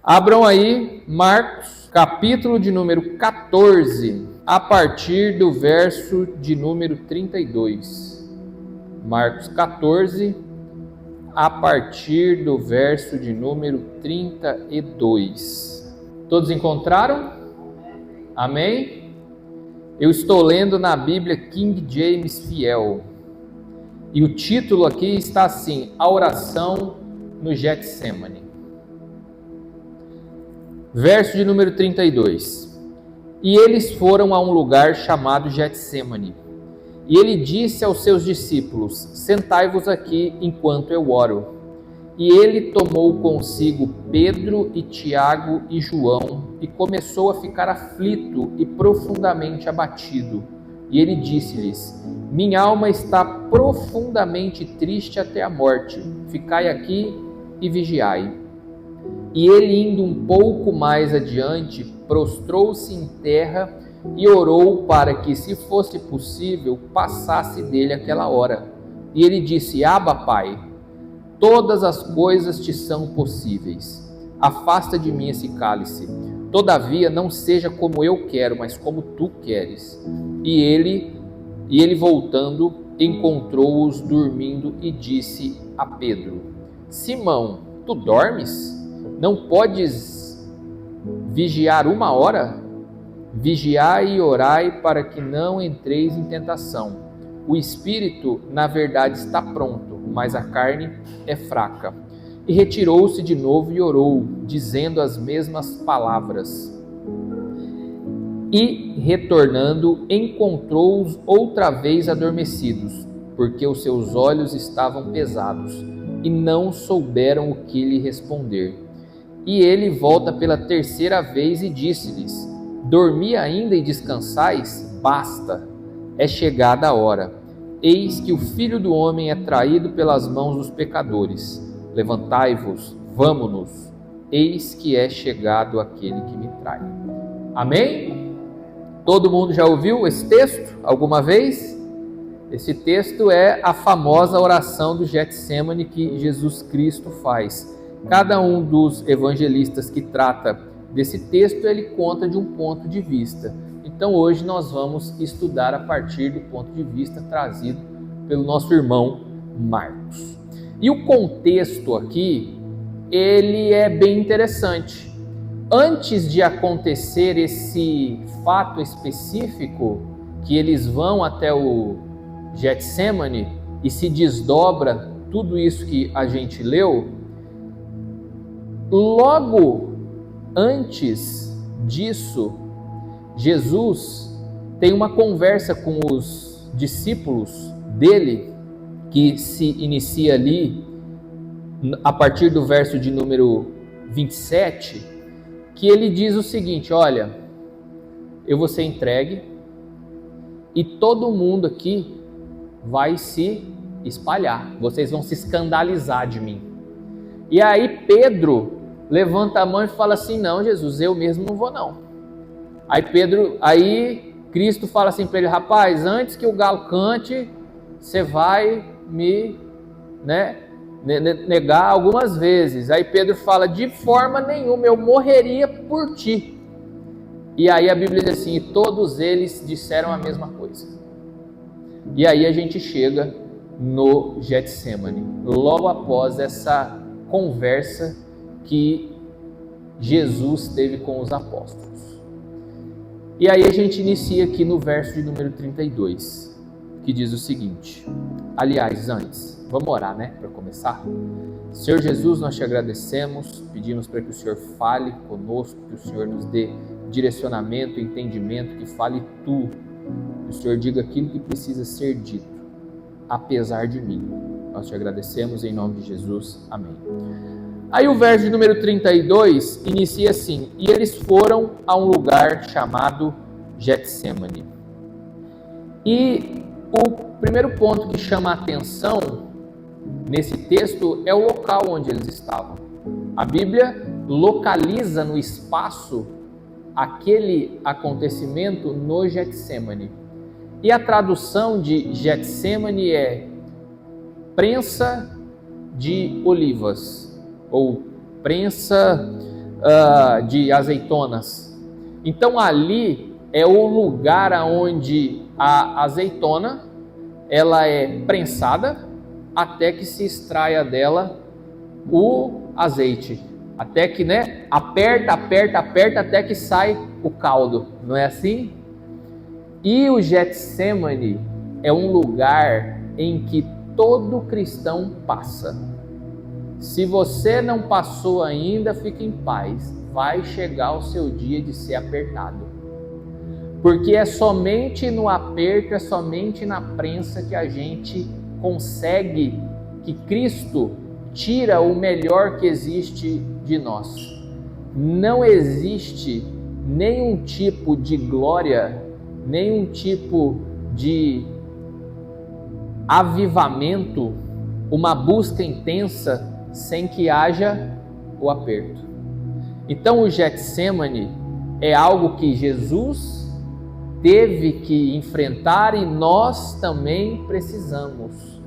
Abram aí Marcos, capítulo de número 14, a partir do verso de número 32. Marcos 14, a partir do verso de número 32. Todos encontraram? Amém? Eu estou lendo na Bíblia King James Fiel. E o título aqui está assim: A Oração no Getsemane. Verso de número 32. E eles foram a um lugar chamado Getsemane. E ele disse aos seus discípulos: Sentai-vos aqui enquanto eu oro. E ele tomou consigo Pedro e Tiago e João e começou a ficar aflito e profundamente abatido. E ele disse-lhes: Minha alma está profundamente triste até a morte. Ficai aqui e vigiai. E ele, indo um pouco mais adiante, prostrou-se em terra e orou para que, se fosse possível, passasse dele aquela hora. E ele disse: Abba, Pai, todas as coisas te são possíveis. Afasta de mim esse cálice. Todavia, não seja como eu quero, mas como tu queres. E ele voltando, encontrou-os dormindo e disse a Pedro: Simão, tu dormes? Não podes vigiar uma hora? Vigiai e orai para que não entreis em tentação. O espírito, na verdade, está pronto, mas a carne é fraca. E retirou-se de novo e orou, dizendo as mesmas palavras. E, retornando, encontrou-os outra vez adormecidos, porque os seus olhos estavam pesados, e não souberam o que lhe responder. E ele volta pela terceira vez e disse-lhes: Dormi ainda e descansais? Basta, é chegada a hora. Eis que o Filho do Homem é traído pelas mãos dos pecadores. Levantai-vos, vamo-nos. Eis que é chegado aquele que me trai. Amém? Todo mundo já ouviu esse texto alguma vez? Esse texto é a famosa oração do Getsemane que Jesus Cristo faz. Cada um dos evangelistas que trata desse texto, ele conta de um ponto de vista. Então hoje nós vamos estudar a partir do ponto de vista trazido pelo nosso irmão Marcos. E o contexto aqui, ele é bem interessante. Antes de acontecer esse fato específico, que eles vão até o Getsemane e se desdobra tudo isso que a gente leu, logo antes disso, Jesus tem uma conversa com os discípulos dele, que se inicia ali a partir do verso de número 27, que ele diz o seguinte: olha, eu vou ser entregue e todo mundo aqui vai se espalhar, vocês vão se escandalizar de mim. E aí Pedro levanta a mão e fala assim: não, Jesus, eu mesmo não vou não. Aí Cristo fala assim para ele: rapaz, antes que o galo cante, você vai me negar algumas vezes. Aí Pedro fala: de forma nenhuma, eu morreria por ti. E aí a Bíblia diz assim: e todos eles disseram a mesma coisa. E aí a gente chega no Getsemane, logo após essa conversa que Jesus teve com os apóstolos. E aí a gente inicia aqui no verso de número 32, que diz o seguinte. Aliás, antes, vamos orar, para começar? Senhor Jesus, nós te agradecemos, pedimos para que o Senhor fale conosco, que o Senhor nos dê direcionamento, entendimento, que fale tu, que o Senhor diga aquilo que precisa ser dito, apesar de mim. Nós te agradecemos em nome de Jesus. Amém. Aí o verso de número 32 inicia assim: e eles foram a um lugar chamado Getsemane. E o primeiro ponto que chama a atenção nesse texto é o local onde eles estavam. A Bíblia localiza no espaço aquele acontecimento no Getsemane. E a tradução de Getsemane é prensa de olivas, ou prensa de azeitonas. Então ali é o lugar onde a azeitona ela é prensada até que se extraia dela o azeite. Até que, aperta até que sai o caldo. Não é assim? E o Getsemane é um lugar em que todo cristão passa. Se você não passou ainda, fique em paz. Vai chegar o seu dia de ser apertado. Porque é somente no aperto, é somente na prensa que a gente consegue, que Cristo tira o melhor que existe de nós. Não existe nenhum tipo de glória, nenhum tipo de avivamento, uma busca intensa, sem que haja o aperto. Então o Getsemane é algo que Jesus teve que enfrentar e nós também precisamos.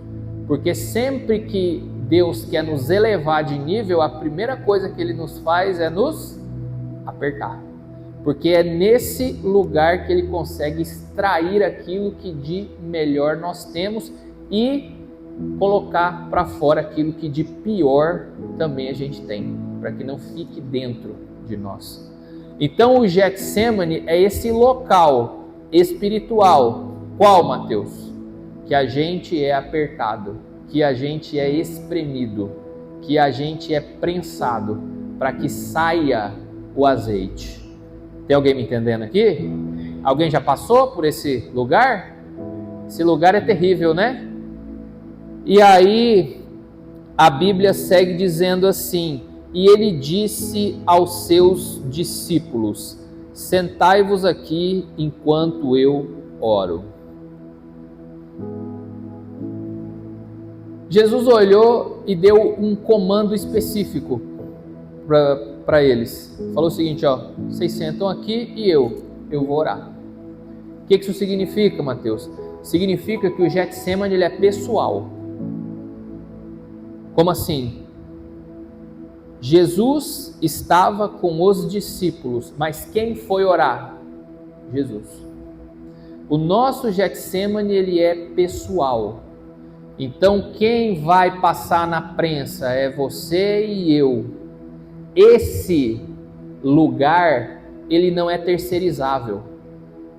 Porque sempre que Deus quer nos elevar de nível, a primeira coisa que Ele nos faz é nos apertar. Porque é nesse lugar que Ele consegue extrair aquilo que de melhor nós temos e colocar para fora aquilo que de pior também a gente tem, para que não fique dentro de nós. Então o Getsemane é esse local espiritual. Qual, Mateus? Que a gente é apertado, que a gente é espremido, que a gente é prensado para que saia o azeite. Tem alguém me entendendo aqui? Alguém já passou por esse lugar? Esse lugar é terrível, né? E aí a Bíblia segue dizendo assim: e ele disse aos seus discípulos: sentai-vos aqui enquanto eu oro. Jesus olhou e deu um comando específico para eles. Falou o seguinte: vocês sentam aqui e eu vou orar. O que isso significa, Mateus? Significa que o Getsemane ele é pessoal. Como assim? Jesus estava com os discípulos, mas quem foi orar? Jesus. O nosso Getsemane ele é pessoal. Então quem vai passar na prensa é você e eu. Esse lugar ele não é terceirizável.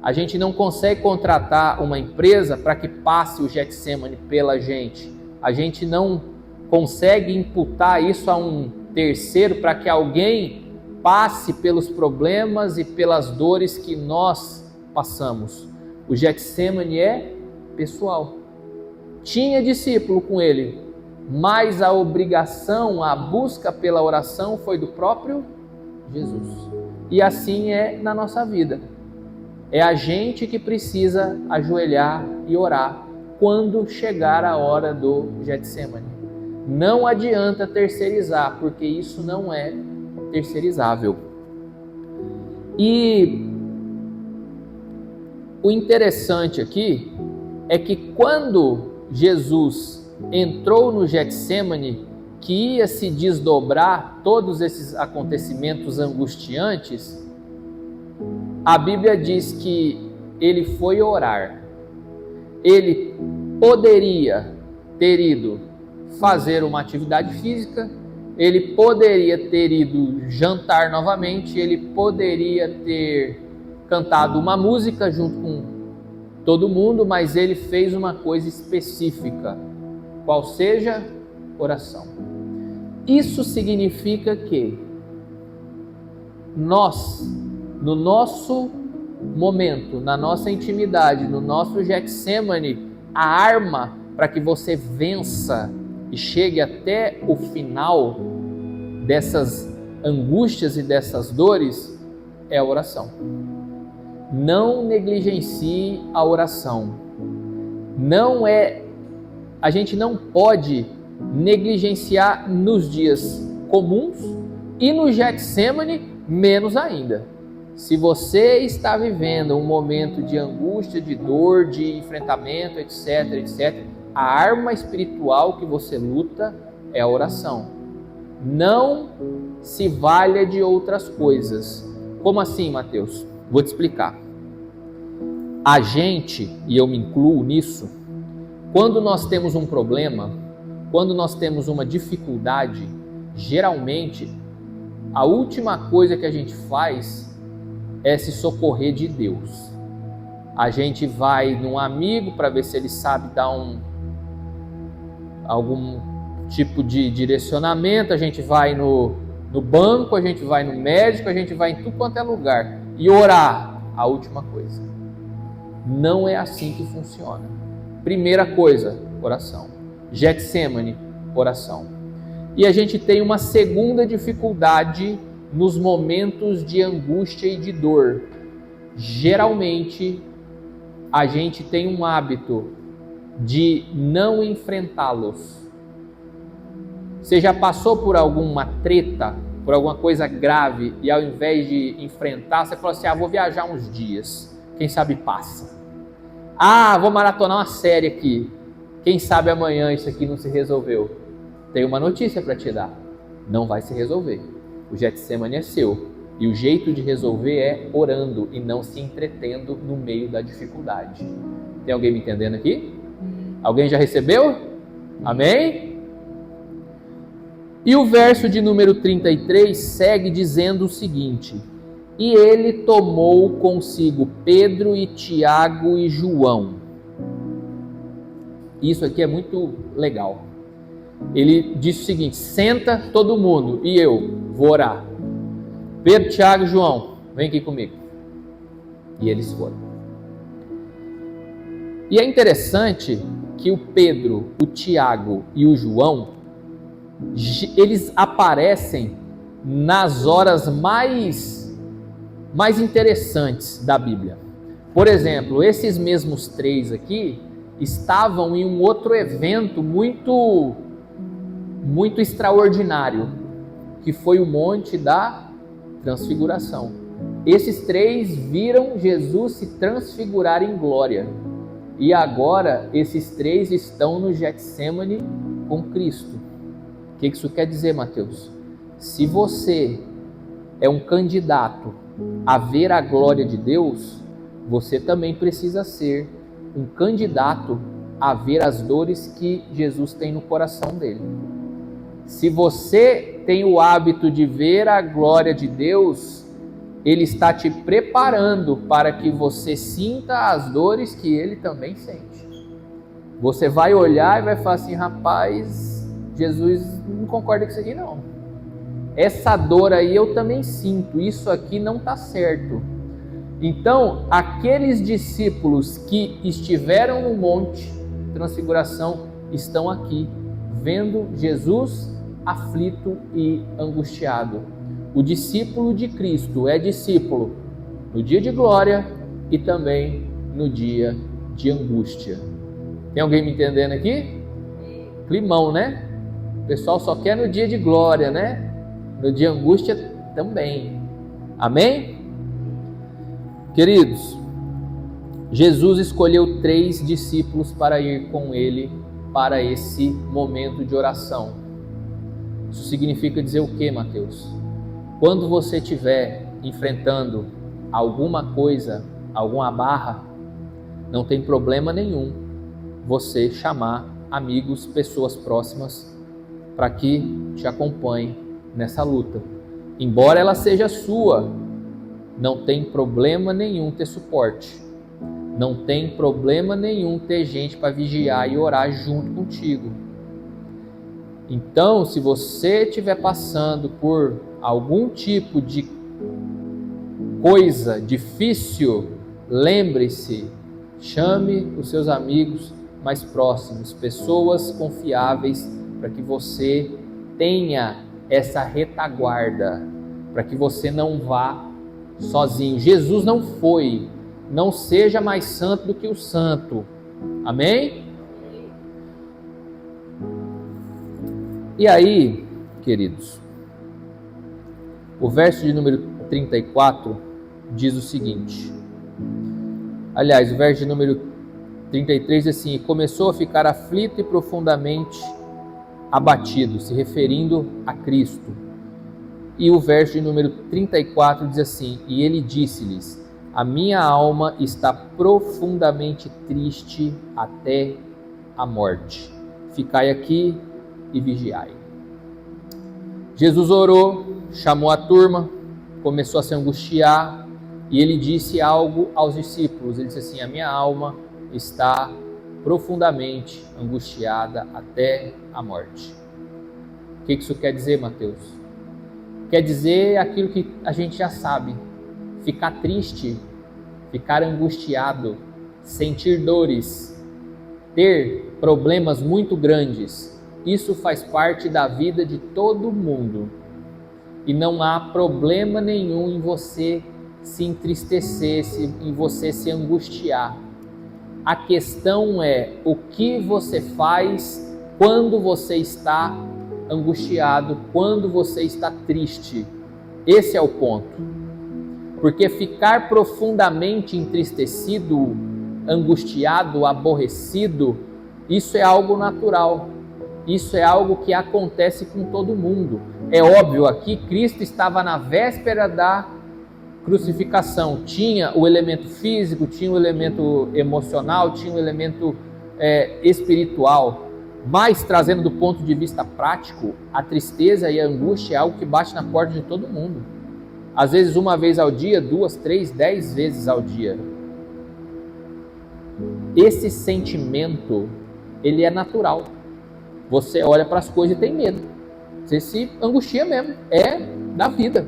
A gente não consegue contratar uma empresa para que passe o Getsemane pela gente. A gente não consegue imputar isso a um terceiro para que alguém passe pelos problemas e pelas dores que nós passamos. O Getsemane é pessoal. Tinha discípulo com ele, mas a obrigação, a busca pela oração foi do próprio Jesus. E assim é na nossa vida. É a gente que precisa ajoelhar e orar quando chegar a hora do Getsemane. Não adianta terceirizar, porque isso não é terceirizável. E o interessante aqui é que quando Jesus entrou no Getsemane, que ia se desdobrar todos esses acontecimentos angustiantes, a Bíblia diz que ele foi orar. Ele poderia ter ido fazer uma atividade física, ele poderia ter ido jantar novamente, ele poderia ter cantado uma música junto com todo mundo, mas ele fez uma coisa específica, qual seja oração. Isso significa que nós, no nosso momento, na nossa intimidade, no nosso Getsemane, a arma para que você vença e chegue até o final dessas angústias e dessas dores é a oração. Não negligencie a oração. A gente não pode negligenciar nos dias comuns e no Getsemane menos ainda. Se você está vivendo um momento de angústia, de dor, de enfrentamento, etc, etc, a arma espiritual que você luta é a oração. Não se valha de outras coisas. Como assim, Mateus? Vou te explicar. A gente, e eu me incluo nisso, quando nós temos um problema, quando nós temos uma dificuldade, geralmente a última coisa que a gente faz é se socorrer de Deus. A gente vai num amigo para ver se ele sabe dar algum tipo de direcionamento, a gente vai no banco, a gente vai no médico, a gente vai em tudo quanto é lugar. E orar, a última coisa. Não é assim que funciona. Primeira coisa, oração. Getsemane, oração. E a gente tem uma segunda dificuldade nos momentos de angústia e de dor. Geralmente, a gente tem um hábito de não enfrentá-los. Você já passou por alguma treta, por alguma coisa grave, e ao invés de enfrentar, você falou assim, vou viajar uns dias, quem sabe passa. Vou maratonar uma série aqui, quem sabe amanhã isso aqui não se resolveu. Tem uma notícia para te dar, não vai se resolver. O Getsemane é seu, e o jeito de resolver é orando e não se entretendo no meio da dificuldade. Tem alguém me entendendo aqui? Alguém já recebeu? Amém? E o verso de número 33 segue dizendo o seguinte: e ele tomou consigo Pedro e Tiago e João. Isso aqui é muito legal. Ele disse o seguinte: senta todo mundo e eu vou orar. Pedro, Tiago e João, vem aqui comigo. E eles foram. E é interessante que o Pedro, o Tiago e o João, eles aparecem nas horas mais interessantes da Bíblia. Por exemplo, esses mesmos três aqui estavam em um outro evento muito extraordinário, que foi o Monte da Transfiguração. Esses três viram Jesus se transfigurar em glória. E agora esses três estão no Getsemane com Cristo. O que isso quer dizer, Mateus? Se você é um candidato a ver a glória de Deus, você também precisa ser um candidato a ver as dores que Jesus tem no coração dele. Se você tem o hábito de ver a glória de Deus, Ele está te preparando para que você sinta as dores que Ele também sente. Você vai olhar e vai falar assim, rapaz, Jesus não concorda com isso aqui não. Essa dor aí eu também sinto, isso aqui não está certo. Então, aqueles discípulos que estiveram no Monte Transfiguração estão aqui, vendo Jesus aflito e angustiado. O discípulo de Cristo é discípulo no dia de glória e também no dia de angústia. Tem alguém me entendendo aqui? Climão, né? O pessoal só quer no dia de glória, né? No dia de angústia também. Amém? Queridos, Jesus escolheu 3 discípulos para ir com ele para esse momento de oração. Isso significa dizer o que, Mateus? Quando você estiver enfrentando alguma coisa, alguma barra, não tem problema nenhum você chamar amigos, pessoas próximas para que te acompanhem nessa luta. Embora ela seja sua, não tem problema nenhum ter suporte. Não tem problema nenhum ter gente para vigiar e orar junto contigo. Então, se você estiver passando por algum tipo de coisa difícil, lembre-se, chame os seus amigos mais próximos, pessoas confiáveis, para que você tenha essa retaguarda, para que você não vá sozinho. Jesus não foi, não seja mais santo do que o santo. Amém? E aí, queridos, o verso de número 34 diz o seguinte. Aliás, o verso de número 33 diz assim: e começou a ficar aflito e profundamente abatido, se referindo a Cristo. E o verso de número 34 diz assim: e ele disse-lhes: a minha alma está profundamente triste até a morte. Ficai aqui e vigiai. Jesus orou, chamou a turma, começou a se angustiar, e ele disse algo aos discípulos. Ele disse assim: a minha alma está profundamente angustiada até a morte. O que isso quer dizer, Mateus? Quer dizer aquilo que a gente já sabe: ficar triste, ficar angustiado, sentir dores, ter problemas muito grandes. Isso faz parte da vida de todo mundo. E não há problema nenhum em você se entristecer, em você se angustiar. A questão é o que você faz quando você está angustiado, quando você está triste. Esse é o ponto. Porque ficar profundamente entristecido, angustiado, aborrecido, isso é algo natural. Isso é algo que acontece com todo mundo. É óbvio, aqui Cristo estava na véspera da crucificação. Tinha o elemento físico, tinha o elemento emocional, tinha o elemento espiritual. Mas, trazendo do ponto de vista prático, a tristeza e a angústia é algo que bate na porta de todo mundo. Às vezes uma vez ao dia, 2, 3, 10 vezes ao dia. Esse sentimento, ele é natural. Você olha para as coisas e tem medo. Você se angustia mesmo. É da vida.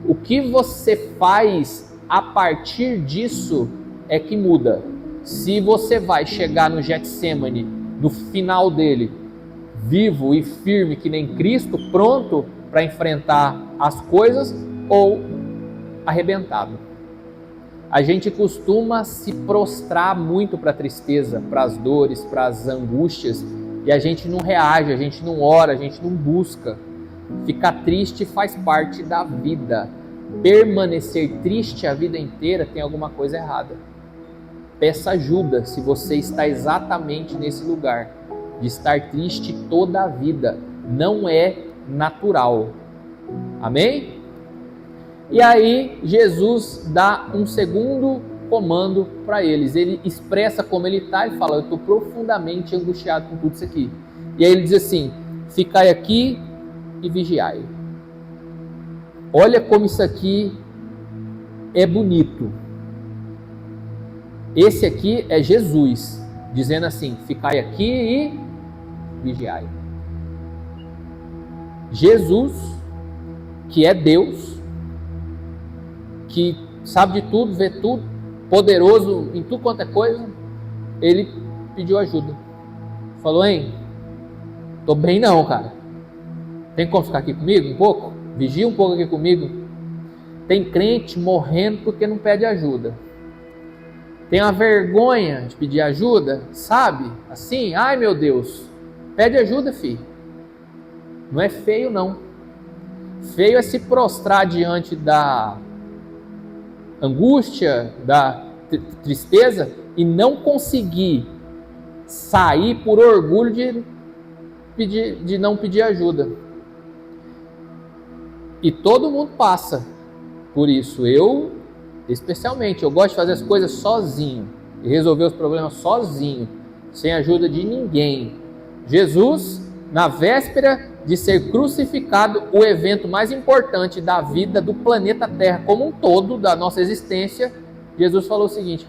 O que você faz a partir disso é que muda. Se você vai chegar no Getsemane, no final dele, vivo e firme que nem Cristo, pronto para enfrentar as coisas, ou arrebentado. A gente costuma se prostrar muito para a tristeza, para as dores, para as angústias, e a gente não reage, a gente não ora, a gente não busca. Ficar triste faz parte da vida. Permanecer triste a vida inteira tem alguma coisa errada. Peça ajuda se você está exatamente nesse lugar, de estar triste toda a vida. Não é natural. Amém? E aí Jesus dá um segundo comando para eles. Ele expressa como ele está e fala: eu estou profundamente angustiado com tudo isso aqui. E aí ele diz assim: ficai aqui e vigiai. Olha como isso aqui é bonito. Esse aqui é Jesus dizendo assim: ficai aqui e vigiai. Jesus, que é Deus, que sabe de tudo, vê tudo, poderoso em tudo quanto é coisa, ele pediu ajuda. Falou: hein, tô bem não, cara. Tem como ficar aqui comigo um pouco? Vigia um pouco aqui comigo. Tem crente morrendo porque não pede ajuda. Tem uma vergonha de pedir ajuda, sabe? Assim, ai meu Deus, pede ajuda, filho. Não é feio não. Feio é se prostrar diante da angústia, da tristeza e não conseguir sair por orgulho de não pedir ajuda. E todo mundo passa por isso. Eu, especialmente, eu gosto de fazer as coisas sozinho e resolver os problemas sozinho, sem ajuda de ninguém. Jesus, na véspera de ser crucificado, o evento mais importante da vida do planeta Terra como um todo, da nossa existência, Jesus falou o seguinte: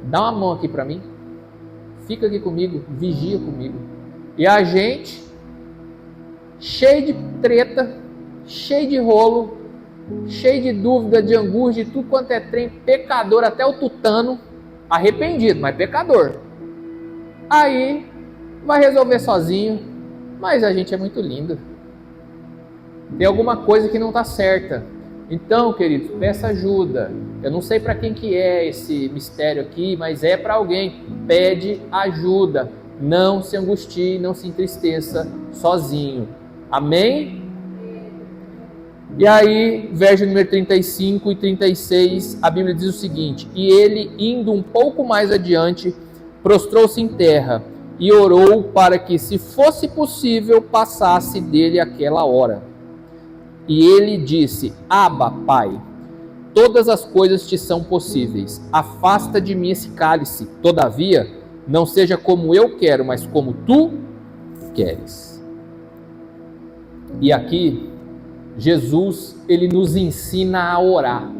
dá uma mão aqui para mim, fica aqui comigo, vigia comigo. E a gente, cheio de treta, cheio de rolo, cheio de dúvida, de angústia, de tudo quanto é trem, pecador até o tutano, arrependido, mas pecador. Aí vai resolver sozinho, mas a gente é muito lindo. Tem alguma coisa que não está certa. Então, queridos, peça ajuda. Eu não sei para quem que é esse mistério aqui, mas é para alguém. Pede ajuda. Não se angustie, não se entristeça sozinho. Amém? E aí, verso número 35 e 36, a Bíblia diz o seguinte: e ele, indo um pouco mais adiante, prostrou-se em terra e orou para que, se fosse possível, passasse dele aquela hora. E ele disse: Abba, Pai, todas as coisas te são possíveis. Afasta de mim esse cálice. Todavia, não seja como eu quero, mas como tu queres. E aqui, Jesus, ele nos ensina a orar.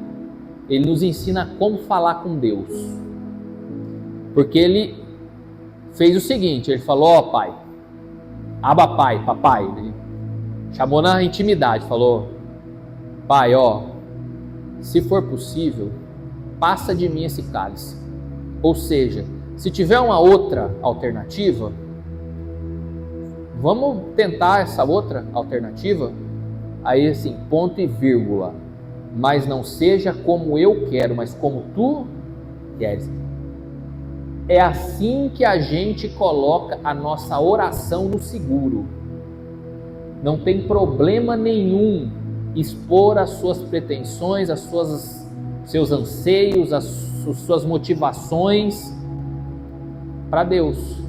Ele nos ensina como falar com Deus. Porque ele fez o seguinte, ele falou: ó Pai, Abba Pai, papai. Ele chamou na intimidade, falou: Pai, ó, se for possível, passa de mim esse cálice. Ou seja, se tiver uma outra alternativa, vamos tentar essa outra alternativa. Aí assim, ponto e vírgula. Mas não seja como eu quero, mas como tu queres. É assim que a gente coloca a nossa oração no seguro. Não tem problema nenhum expor as suas pretensões, seus anseios, as suas motivações para Deus.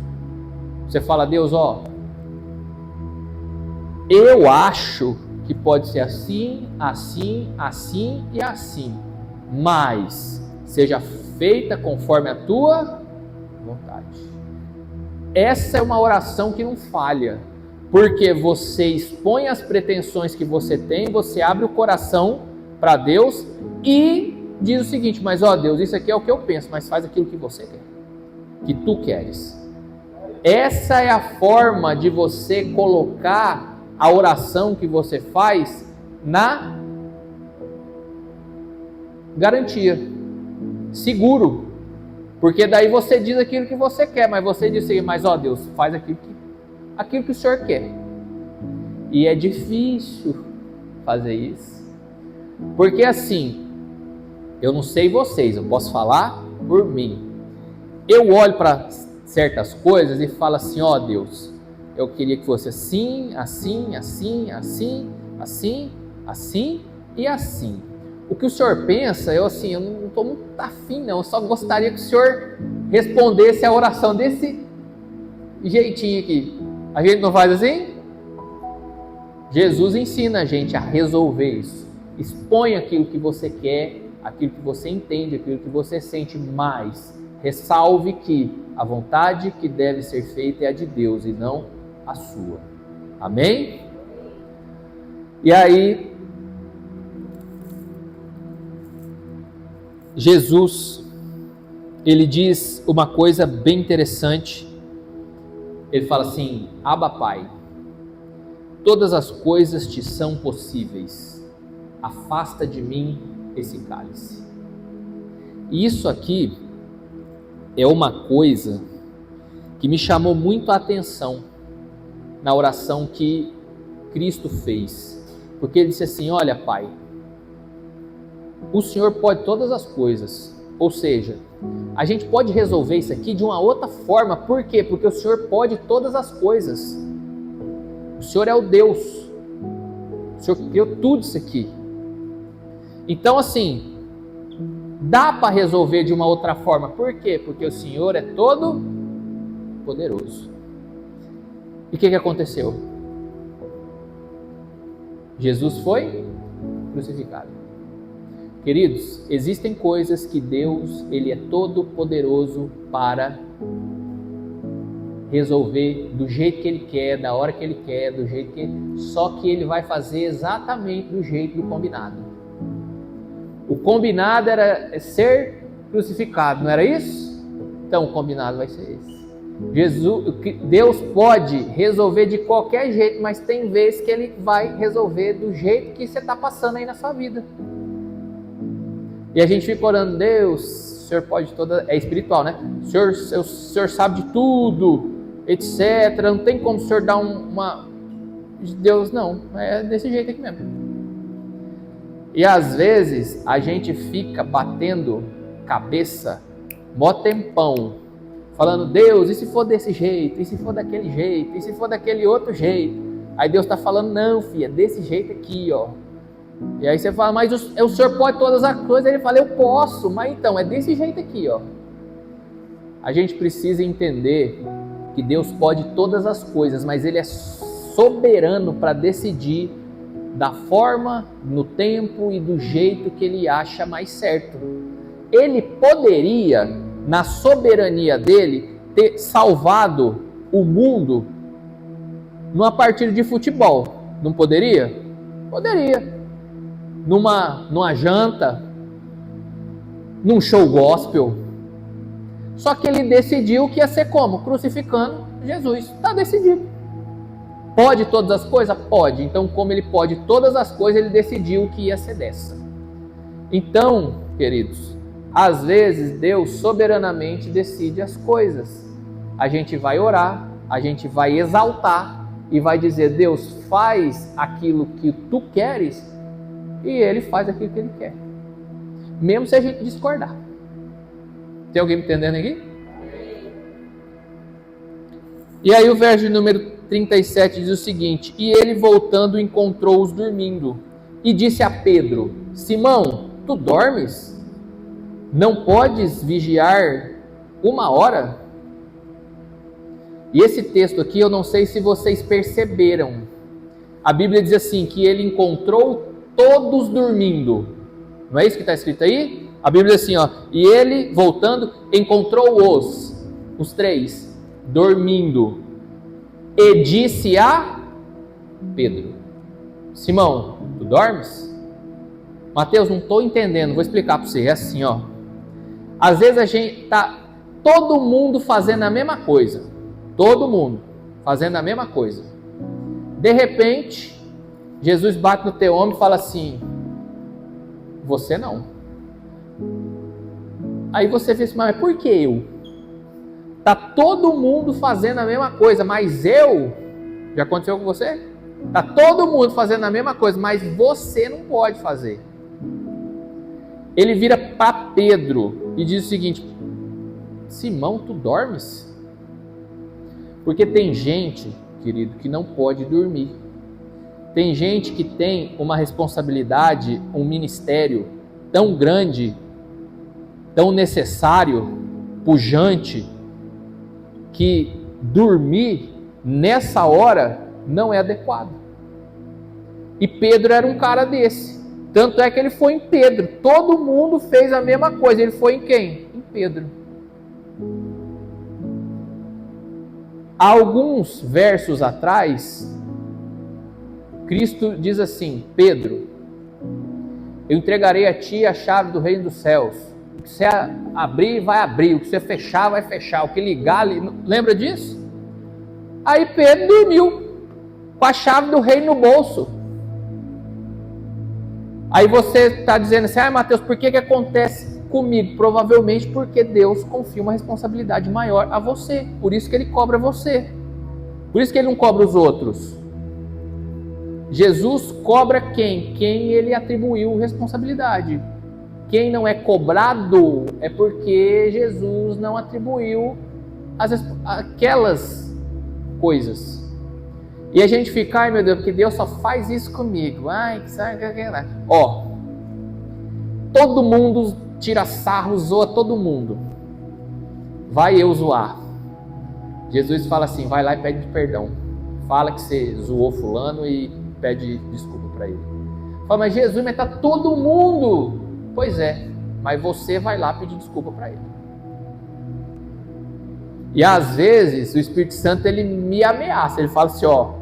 Você fala: Deus, ó, eu acho que pode ser assim, assim, assim e assim, mas seja feita conforme a tua vontade. Essa é uma oração que não falha, porque você expõe as pretensões que você tem, você abre o coração para Deus e diz o seguinte: mas ó Deus, isso aqui é o que eu penso, mas faz aquilo que você quer, que tu queres. Essa é a forma de você colocar a oração que você faz na garantia, seguro, porque daí você diz aquilo que você quer, mas você diz assim: mas ó Deus, faz aquilo que o Senhor quer. E é difícil fazer isso, porque assim, eu não sei vocês, eu posso falar por mim, eu olho para certas coisas e falo assim: ó Deus, eu queria que fosse assim, assim, assim, assim, assim, assim e assim. O que o Senhor pensa, eu não estou muito afim não, eu só gostaria que o Senhor respondesse a oração desse jeitinho aqui. A gente não faz assim? Jesus ensina a gente a resolver isso. Expõe aquilo que você quer, aquilo que você entende, aquilo que você sente, mas ressalve que a vontade que deve ser feita é a de Deus e não a sua. Amém? E aí, Jesus, ele diz uma coisa bem interessante. Ele fala assim: Abba Pai, todas as coisas te são possíveis. Afasta de mim esse cálice. E isso aqui é uma coisa que me chamou muito a atenção na oração que Cristo fez, porque ele disse assim: olha Pai, o Senhor pode todas as coisas, ou seja, a gente pode resolver isso aqui de uma outra forma. Por quê? Porque o Senhor pode todas as coisas, o Senhor é o Deus, o Senhor criou tudo isso aqui. Então assim, dá para resolver de uma outra forma. Por quê? Porque o Senhor é todo poderoso. E o que aconteceu? Jesus foi crucificado. Queridos, existem coisas que Deus, ele é todo poderoso para resolver do jeito que ele quer, da hora que ele quer, do jeito que só que ele vai fazer exatamente do jeito do combinado. O combinado era ser crucificado, não era isso? Então o combinado vai ser esse. Deus pode resolver de qualquer jeito, mas tem vezes que ele vai resolver do jeito que você está passando aí na sua vida. E a gente fica orando: Deus, o Senhor pode toda... É espiritual, né? O Senhor sabe de tudo, etc. Não tem como o Senhor dar uma... Deus, não. É desse jeito aqui mesmo. E às vezes a gente fica batendo cabeça mó tempão, falando: Deus, e se for desse jeito? E se for daquele jeito? E se for daquele outro jeito? Aí Deus está falando: não, filha, desse jeito aqui, ó. E aí você fala: mas o Senhor pode todas as coisas. Ele fala: eu posso, mas então, é desse jeito aqui, ó. A gente precisa entender que Deus pode todas as coisas, mas Ele é soberano para decidir da forma, no tempo e do jeito que ele acha mais certo. Ele poderia, na soberania dele, ter salvado o mundo numa partida de futebol. Não poderia? Poderia. Numa janta, num show gospel. Só que ele decidiu que ia ser como? Crucificando Jesus. Está decidido. Pode todas as coisas? Pode. Então, como ele pode todas as coisas, ele decidiu que ia ser dessa. Então, queridos, às vezes Deus soberanamente decide as coisas. A gente vai orar, a gente vai exaltar e vai dizer: Deus, faz aquilo que tu queres, e ele faz aquilo que ele quer. Mesmo se a gente discordar. Tem alguém me entendendo aqui? E aí o verso número 37 diz o seguinte: e ele voltando encontrou-os dormindo, e disse a Pedro: Simão, tu dormes? Não podes vigiar 1 hora? E esse texto aqui, eu não sei se vocês perceberam. A Bíblia diz assim, que ele encontrou todos dormindo. Não é isso que está escrito aí? A Bíblia diz assim, ó, e ele, voltando, encontrou os 3, dormindo. E disse a Pedro: Simão, tu dormes? Mateus, não estou entendendo, vou explicar para você. É assim, ó. Às vezes a gente está todo mundo fazendo a mesma coisa. Todo mundo fazendo a mesma coisa. De repente, Jesus bate no teu ombro e fala assim: você não. Aí você fala assim: mas por que eu? Tá todo mundo fazendo a mesma coisa, mas eu... Já aconteceu com você? Tá todo mundo fazendo a mesma coisa, mas você não pode fazer. Ele vira para Pedro e diz o seguinte: Simão, tu dormes? Porque tem gente, querido, que não pode dormir. Tem gente que tem uma responsabilidade, um ministério tão grande, tão necessário, pujante, que dormir nessa hora não é adequado. E Pedro era um cara desse. Tanto é que ele foi em Pedro. Todo mundo fez a mesma coisa. Ele foi em quem? Em Pedro. Alguns versos atrás, Cristo diz assim: Pedro, eu entregarei a ti a chave do reino dos céus. O que você abrir, vai abrir. O que você fechar, vai fechar. O que ligar, lembra disso? Aí Pedro dormiu com a chave do reino no bolso. Aí você está dizendo assim: Mateus, por que acontece comigo? Provavelmente porque Deus confia uma responsabilidade maior a você. Por isso que ele cobra você. Por isso que ele não cobra os outros. Jesus cobra quem? Quem ele atribuiu responsabilidade. Quem não é cobrado é porque Jesus não atribuiu aquelas coisas. E a gente fica: ai meu Deus, porque Deus só faz isso comigo. Ai, que sabe o que é. Ó, todo mundo tira sarro, zoa todo mundo. Vai eu zoar. Jesus fala assim: vai lá e pede perdão. Fala que você zoou fulano e pede desculpa para ele. Fala: mas Jesus, mas tá todo mundo. Pois é, mas você vai lá pedir desculpa para ele. E às vezes o Espírito Santo ele me ameaça. Ele fala assim: ó,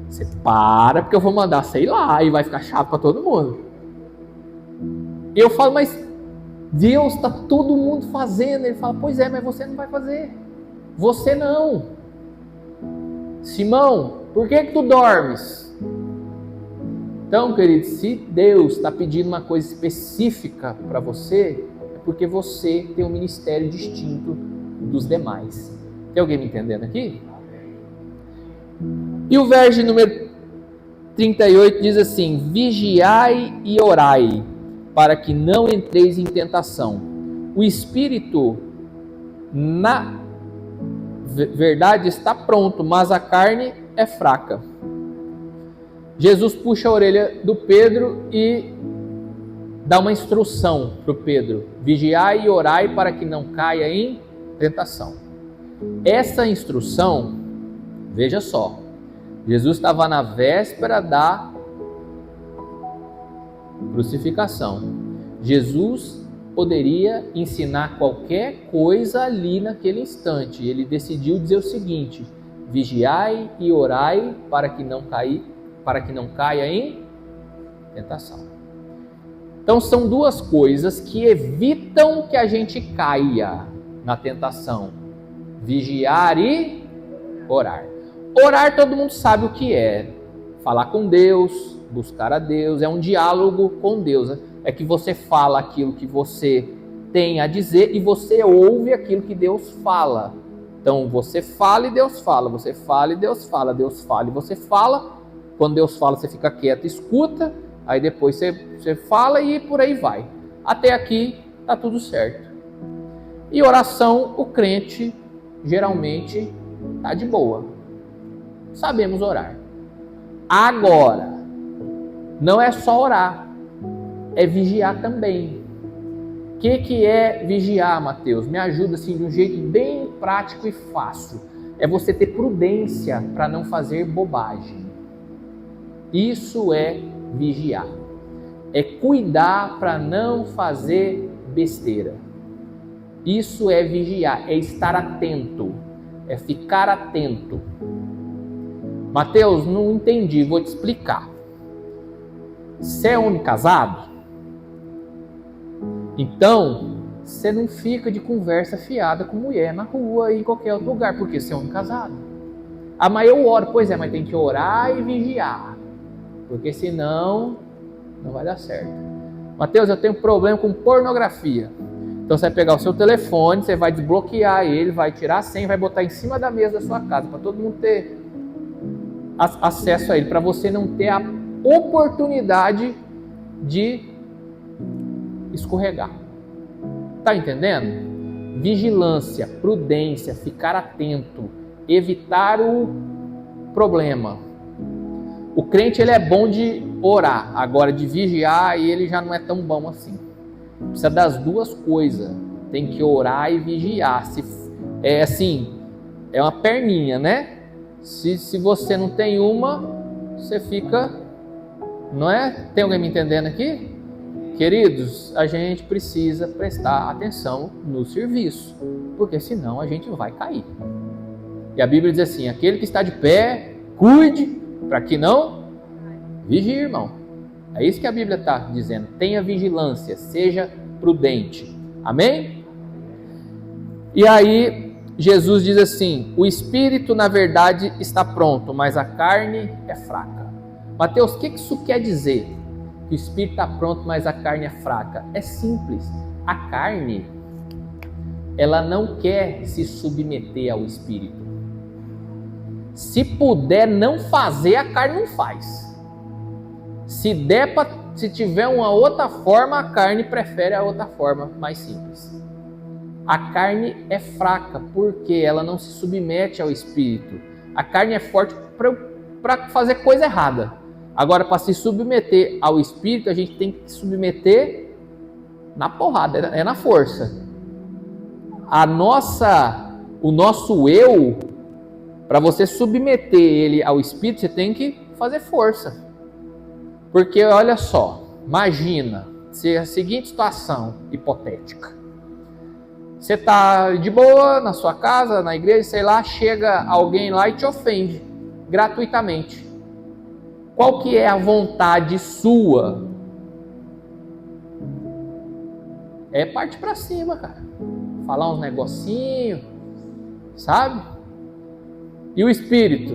você para, porque eu vou mandar, sei lá, e vai ficar chato para todo mundo. E eu falo: mas Deus, está todo mundo fazendo. Ele fala: pois é, mas você não vai fazer. Você não. Simão, por que tu dormes? Então, querido, se Deus está pedindo uma coisa específica para você, é porque você tem um ministério distinto dos demais. Tem alguém me entendendo aqui? E o verso número 38 diz assim: vigiai e orai, para que não entreis em tentação. O espírito, na verdade, está pronto, mas a carne é fraca. Jesus puxa a orelha do Pedro e dá uma instrução para o Pedro: vigiai e orai para que não caia em tentação. Essa instrução, veja só, Jesus estava na véspera da Crucificação. Jesus poderia ensinar qualquer coisa ali naquele instante. Ele decidiu dizer o seguinte: vigiai e orai para que não caia em tentação. Então são duas coisas que evitam que a gente caia na tentação: vigiar e orar. Orar todo mundo sabe o que é: falar com Deus, buscar a Deus, é um diálogo com Deus. É que você fala aquilo que você tem a dizer e você ouve aquilo que Deus fala. Então você fala e Deus fala, você fala e Deus fala, Deus fala e você fala. Quando Deus fala, você fica quieto, escuta, aí depois você fala e por aí vai. Até aqui está tudo certo. E oração, o crente geralmente está de boa. Sabemos orar. Agora, não é só orar, é vigiar também. O que é vigiar, Mateus? Me ajuda assim de um jeito bem prático e fácil. É você ter prudência para não fazer bobagem. Isso é vigiar. É cuidar para não fazer besteira. Isso é vigiar, é estar atento, é ficar atento. Mateus, não entendi, vou te explicar. Você é homem casado? Então, você não fica de conversa fiada com mulher na rua e em qualquer outro lugar, porque você é homem casado. Ah, mas eu oro. Pois é, mas tem que orar e vigiar, porque senão não vai dar certo. Mateus, eu tenho problema com pornografia. Então você vai pegar o seu telefone, você vai desbloquear ele, vai tirar a senha, vai botar em cima da mesa da sua casa, para todo mundo ter acesso a ele, para você não ter a oportunidade de escorregar. Tá entendendo? Vigilância, prudência, ficar atento, evitar o problema. O crente ele é bom de orar, agora de vigiar ele já não é tão bom assim. Precisa das duas coisas, tem que orar e vigiar. É assim, é uma perninha, né? Se você não tem uma, você fica, não é? Tem alguém me entendendo aqui? Queridos, a gente precisa prestar atenção no serviço, porque senão a gente vai cair. E a Bíblia diz assim: aquele que está de pé, cuide, para que não vigie, irmão. É isso que a Bíblia está dizendo. Tenha vigilância, seja prudente. Amém? E aí, Jesus diz assim: o espírito, na verdade, está pronto, mas a carne é fraca. Mateus, o que isso quer dizer? Que o espírito está pronto, mas a carne é fraca. É simples. A carne, ela não quer se submeter ao espírito. Se puder não fazer, a carne não faz. Se tiver uma outra forma, a carne prefere a outra forma mais simples. A carne é fraca porque ela não se submete ao espírito. A carne é forte para fazer coisa errada. Agora, para se submeter ao espírito, a gente tem que se submeter na porrada, é na força. O nosso eu, para você submeter ele ao espírito, você tem que fazer força. Porque olha só, imagina se a seguinte situação hipotética. Você está de boa na sua casa, na igreja, sei lá, chega alguém lá e te ofende gratuitamente. Qual que é a vontade sua? É partir para cima, cara. Falar uns negocinhos, sabe? E o Espírito?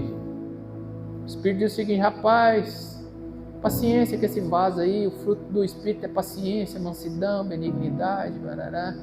O Espírito diz o seguinte: rapaz, paciência que esse vaso aí, o fruto do Espírito é paciência, mansidão, benignidade, barará.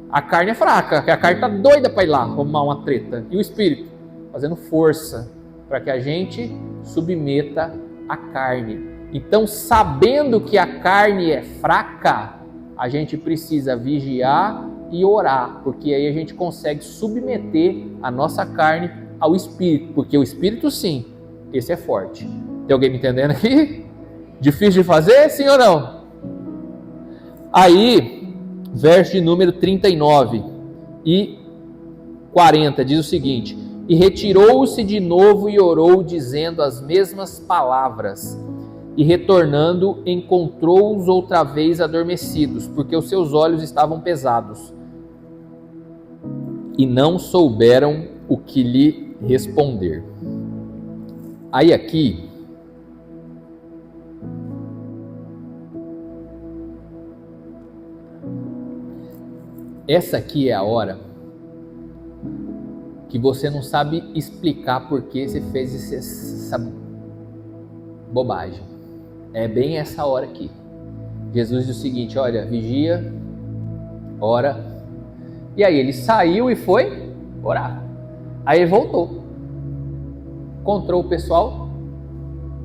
A carne é fraca, a carne está doida para ir lá arrumar uma treta. E o Espírito? Fazendo força para que a gente submeta a carne. Então, sabendo que a carne é fraca, a gente precisa vigiar e orar, porque aí a gente consegue submeter a nossa carne ao Espírito, porque o Espírito, sim, esse é forte. Tem alguém me entendendo aqui? Difícil de fazer, sim ou não? Aí, verso de número 39 e 40, diz o seguinte: e retirou-se de novo e orou, dizendo as mesmas palavras. e retornando encontrou-os outra vez adormecidos, porque os seus olhos estavam pesados, e não souberam o que lhe responder. Aí aqui, essa aqui é a hora que você não sabe explicar por que você fez essa bobagem. É bem essa hora aqui. Jesus diz o seguinte: olha, vigia, ora. E aí ele saiu e foi orar. Aí ele voltou. Encontrou o pessoal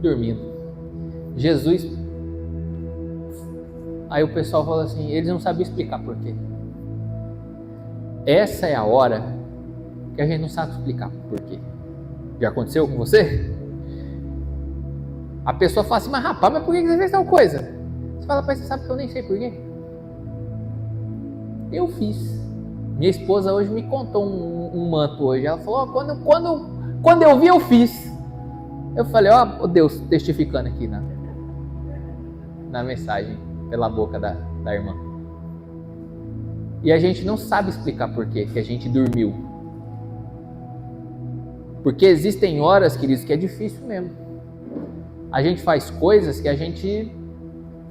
dormindo. Jesus. Aí o pessoal falou assim, eles não sabiam explicar por quê. Essa é a hora que a gente não sabe explicar por quê. Já aconteceu com você? A pessoa fala assim, mas rapaz, mas por que você fez tal coisa? Você fala, rapaz, você sabe que eu nem sei por quê? Eu fiz. Minha esposa hoje me contou um manto hoje. Ela falou, quando eu vi, eu fiz. Eu falei, ó, Deus testificando aqui na mensagem, pela boca da irmã. E a gente não sabe explicar por quê que a gente dormiu. Porque existem horas, queridos, que é difícil mesmo. A gente faz coisas que a gente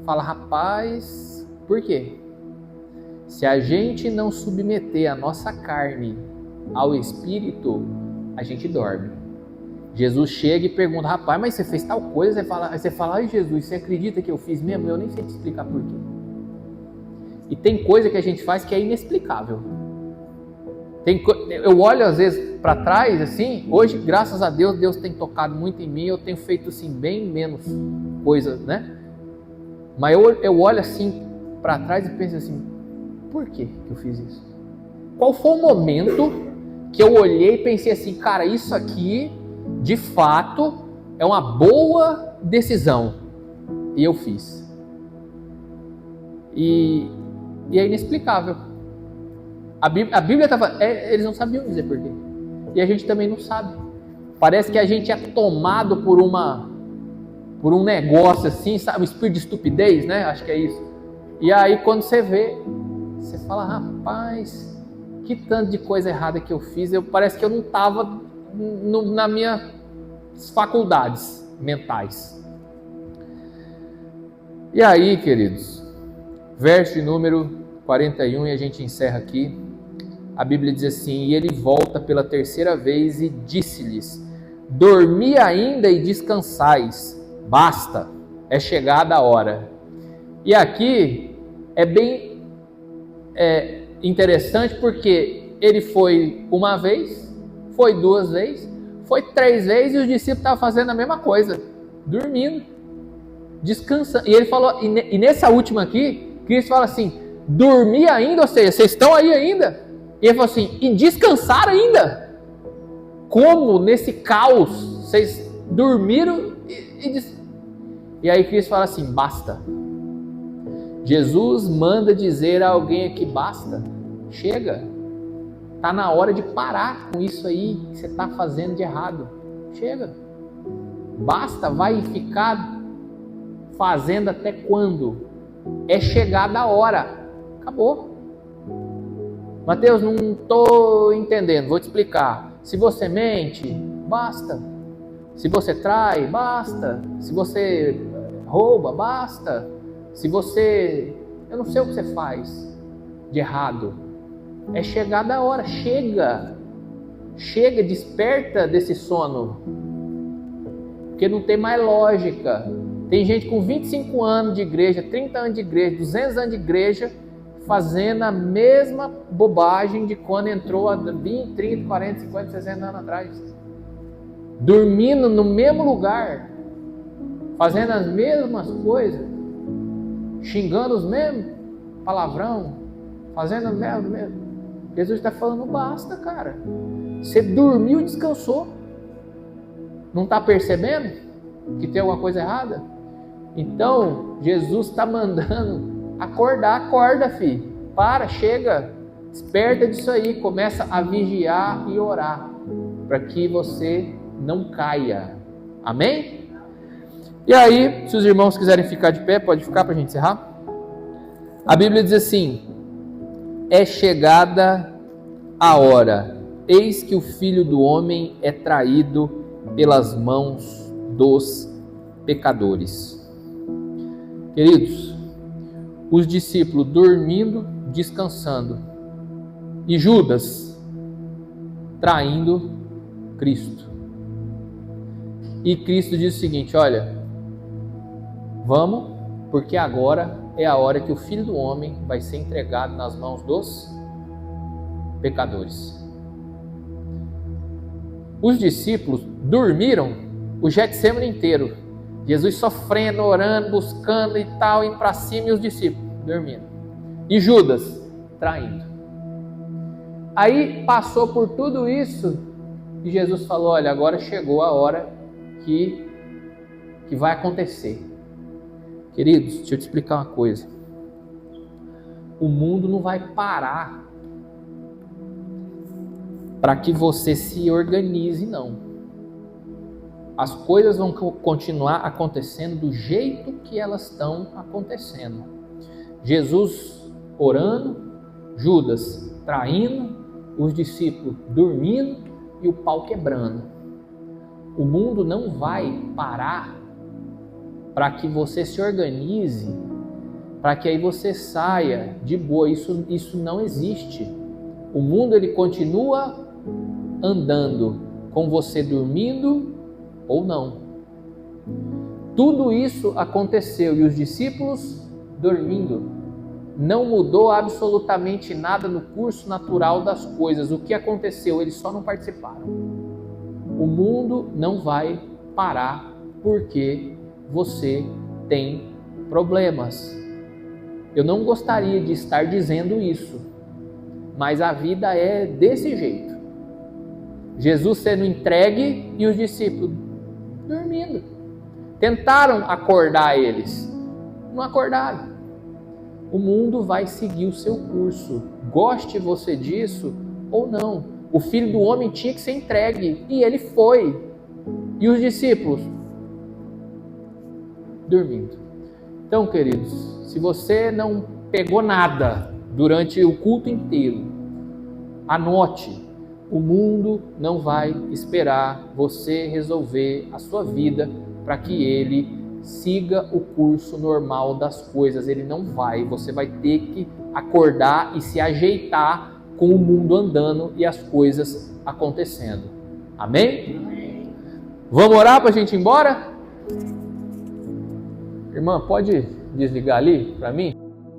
fala, rapaz, por quê? Se a gente não submeter a nossa carne ao Espírito, a gente dorme. Jesus chega e pergunta, rapaz, mas você fez tal coisa? Você fala, ai Jesus, você acredita que eu fiz mesmo? Eu nem sei te explicar por quê. E tem coisa que a gente faz que é inexplicável. Eu olho às vezes para trás, assim, hoje, graças a Deus, Deus tem tocado muito em mim, eu tenho feito assim, bem menos coisas, né? Mas eu olho assim para trás e penso assim, por que eu fiz isso? Qual foi o momento que eu olhei e pensei assim, cara, isso aqui, de fato, é uma boa decisão. E eu fiz. E é inexplicável. A Bíblia estava... eles não sabiam dizer por quê. E a gente também não sabe. Parece que a gente é tomado por um negócio assim, sabe? Um espírito de estupidez, né? Acho que é isso. E aí quando você vê, você fala, rapaz, que tanto de coisa errada que eu fiz. Parece que eu não estava nas minhas faculdades mentais. E aí, queridos, verso de número 41, e a gente encerra aqui. A Bíblia diz assim, e ele volta pela terceira vez e disse-lhes, dormi ainda e descansais, basta, é chegada a hora. E aqui é bem interessante porque ele foi uma vez, foi duas vezes, foi três vezes e os discípulos estavam fazendo a mesma coisa, dormindo, descansando. E ele falou, e nessa última aqui, Cristo fala assim, dormir ainda, ou seja, vocês estão aí ainda? E ele falou assim, e descansar ainda? Como nesse caos, vocês dormiram e aí Cristo fala assim, basta. Jesus manda dizer a alguém aqui, basta, chega. Está na hora de parar com isso aí que você está fazendo de errado. Chega. Basta, vai ficar fazendo até quando? É chegada a hora. Acabou. Mateus, não estou entendendo, vou te explicar. Se você mente, basta. Se você trai, basta. Se você rouba, basta. Se você... eu não sei o que você faz de errado. É chegada a hora, chega. Chega, desperta desse sono. Porque não tem mais lógica. Tem gente com 25 anos de igreja, 30 anos de igreja, 200 anos de igreja, fazendo a mesma bobagem de quando entrou há 20, 30, 40, 50, 60 anos atrás. Dormindo no mesmo lugar, fazendo as mesmas coisas, xingando os mesmos palavrão, fazendo o mesmo. Jesus está falando, basta, cara. Você dormiu e descansou. Não está percebendo que tem alguma coisa errada? Então, Jesus está mandando acordar, acorda, filho. Para, chega, desperta disso aí, começa a vigiar e orar, para que você não caia. Amém? E aí, se os irmãos quiserem ficar de pé, pode ficar para a gente encerrar. A Bíblia diz assim: é chegada a hora, eis que o Filho do Homem é traído pelas mãos dos pecadores. Queridos, os discípulos dormindo, descansando, e Judas traindo Cristo. E Cristo diz o seguinte: olha, vamos, porque agora é a hora que o Filho do Homem vai ser entregado nas mãos dos pecadores. Os discípulos dormiram o Getsemane inteiro. Jesus sofrendo, orando, buscando e tal, indo para cima, e os discípulos dormindo. E Judas traindo. Aí passou por tudo isso e Jesus falou: olha, agora chegou a hora que vai acontecer. Queridos, deixa eu te explicar uma coisa. O mundo não vai parar para que você se organize, não. As coisas vão continuar acontecendo do jeito que elas estão acontecendo. Jesus orando, Judas traindo, os discípulos dormindo e o pau quebrando. O mundo não vai parar para que você se organize, para que aí você saia de boa. Isso não existe. O mundo ele continua andando com você dormindo ou não. Tudo isso aconteceu e os discípulos dormindo. Não mudou absolutamente nada no curso natural das coisas. O que aconteceu? Eles só não participaram. O mundo não vai parar porque você tem problemas. Eu não gostaria de estar dizendo isso, mas a vida é desse jeito. Jesus sendo entregue e os discípulos dormindo. Tentaram acordar eles, não acordaram. O mundo vai seguir o seu curso, goste você disso ou não. O Filho do Homem tinha que ser entregue e ele foi. E os discípulos dormindo. Então, queridos, se você não pegou nada durante o culto inteiro, anote: o mundo não vai esperar você resolver a sua vida para que ele siga o curso normal das coisas. Ele não vai. Você vai ter que acordar e se ajeitar com o mundo andando e as coisas acontecendo. Amém? Amém. Vamos orar para a gente ir embora? Irmã, pode desligar ali para mim?